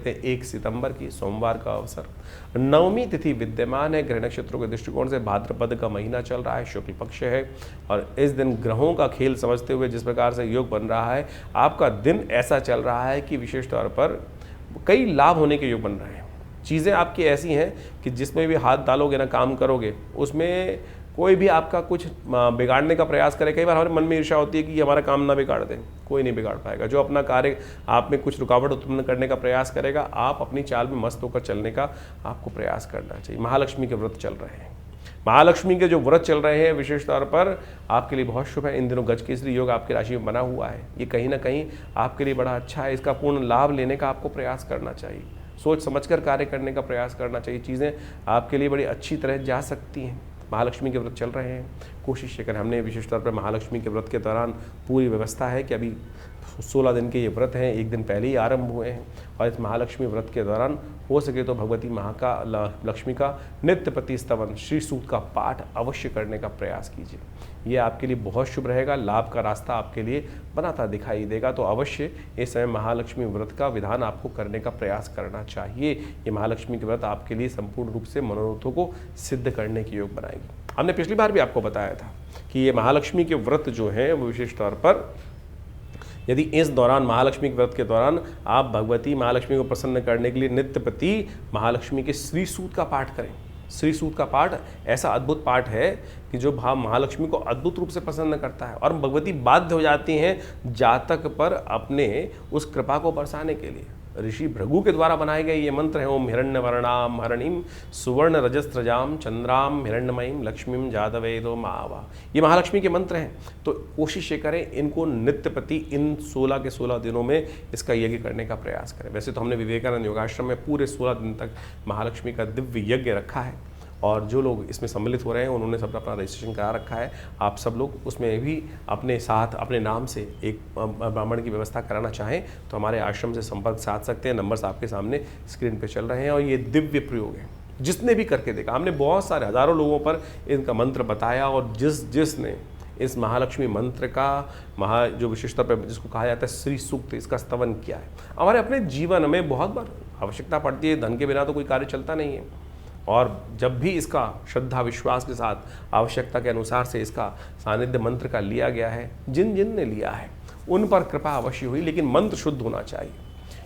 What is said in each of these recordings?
1 सितंबर की सोमवार का अवसर। नवमी तिथि विद्यमान है। ग्रह नक्षत्रों के दृष्टिकोण से भाद्रपद का महीना चल रहा है, शुक्ल पक्ष है और इस दिन ग्रहों का खेल समझते हुए जिस प्रकार से योग बन रहा है, आपका दिन ऐसा चल रहा है कि विशेष तौर पर कई लाभ होने के योग बन रहे हैं। चीज़ें आपकी ऐसी हैं कि जिसमें भी हाथ डालोगे ना, काम करोगे, उसमें कोई भी आपका कुछ बिगाड़ने का प्रयास करे। कई बार हमारे मन में ईर्ष्या होती है कि ये हमारा काम ना बिगाड़ दे। कोई नहीं बिगाड़ पाएगा। जो अपना कार्य आप में कुछ रुकावट उत्पन्न करने का प्रयास करेगा, आप अपनी चाल में मस्त होकर चलने का आपको प्रयास करना चाहिए। महालक्ष्मी के व्रत चल रहे हैं। महालक्ष्मी के जो व्रत चल रहे हैं विशेष तौर पर आपके लिए बहुत शुभ है। इन दिनों गजकेसरी योग आपकी राशि में बना हुआ है। ये कहीं ना कहीं आपके लिए बड़ा अच्छा है। इसका पूर्ण लाभ लेने का आपको प्रयास करना चाहिए। सोच समझकर कार्य करने का प्रयास करना चाहिए। चीज़ें आपके लिए बड़ी अच्छी तरह जा सकती हैं। महालक्ष्मी के व्रत चल रहे हैं, कोशिश ये करें। हमने विशेष तौर पर महालक्ष्मी के व्रत के दौरान पूरी व्यवस्था है कि अभी 16 दिन के ये व्रत हैं, एक दिन पहले ही आरंभ हुए हैं और इस महालक्ष्मी व्रत के दौरान हो सके तो भगवती लक्ष्मी का नित्य प्रति स्तवन श्री सूक्त का पाठ अवश्य करने का प्रयास कीजिए। ये आपके लिए बहुत शुभ रहेगा। लाभ का रास्ता आपके लिए बनाता दिखाई देगा। तो अवश्य इस समय महालक्ष्मी व्रत का विधान आपको करने का प्रयास करना चाहिए। ये महालक्ष्मी के व्रत आपके लिए संपूर्ण रूप से मनोरथों को सिद्ध करने की योग बनाएगी। हमने पिछली बार भी आपको बताया था कि ये महालक्ष्मी के व्रत जो हैं वो विशेष तौर पर यदि इस दौरान महालक्ष्मी के व्रत के दौरान आप भगवती महालक्ष्मी को प्रसन्न करने के लिए नित्य प्रति महालक्ष्मी के श्री सूक्त का पाठ करें। श्री सूक्त का पाठ ऐसा अद्भुत पाठ है कि जो भाव महालक्ष्मी को अद्भुत रूप से प्रसन्न करता है और भगवती बाध्य हो जाती हैं जातक पर अपने उस कृपा को बरसाने के लिए। ऋषि भृगु के द्वारा बनाए गए ये मंत्र हैं। ओम हिरण्यवर्णाम हरणीम सुवर्ण रजस्त्रजाम चंद्राम हिरण्यमयीम लक्ष्मीम जातवेदो मावा। ये महालक्ष्मी के मंत्र हैं। तो कोशिश ये करें इनको नित्य प्रति इन 16 के 16 दिनों में इसका यज्ञ करने का प्रयास करें। वैसे तो हमने विवेकानंद योगाश्रम में पूरे 16 दिन तक महालक्ष्मी का दिव्य यज्ञ रखा है और जो लोग इसमें सम्मिलित हो रहे हैं उन्होंने सब अपना रजिस्ट्रेशन करा रखा है। आप सब लोग उसमें भी अपने साथ अपने नाम से एक ब्राह्मण की व्यवस्था कराना चाहें तो हमारे आश्रम से संपर्क साध सकते हैं। नंबर्स आपके सामने स्क्रीन पे चल रहे हैं और ये दिव्य प्रयोग है। जिसने भी करके देखा, हमने बहुत सारे हज़ारों लोगों पर इनका मंत्र बताया और जिसने इस महालक्ष्मी मंत्र का जो विशेष तौर पर जिसको कहा जाता है श्री सूक्त, इसका स्तवन किया है। हमारे अपने जीवन में बहुत बार आवश्यकता पड़ती है। धन के बिना तो कोई कार्य चलता नहीं है और जब भी इसका श्रद्धा विश्वास के साथ आवश्यकता के अनुसार से इसका सानिध्य मंत्र का लिया गया है, जिन ने लिया है उन पर कृपा अवश्य हुई। लेकिन मंत्र शुद्ध होना चाहिए,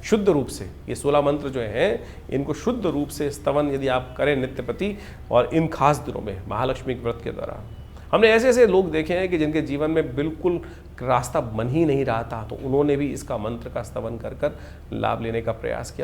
शुद्ध रूप से। ये 16 मंत्र जो हैं इनको शुद्ध रूप से स्तवन यदि आप करें नित्य प्रति और इन खास दिनों में महालक्ष्मी के व्रत के दौरान। हमने ऐसे ऐसे लोग देखे हैं कि जिनके जीवन में बिल्कुल रास्ता बन ही नहीं रहा था, तो उन्होंने भी इसका मंत्र का स्तवन कर लाभ लेने का प्रयास किया।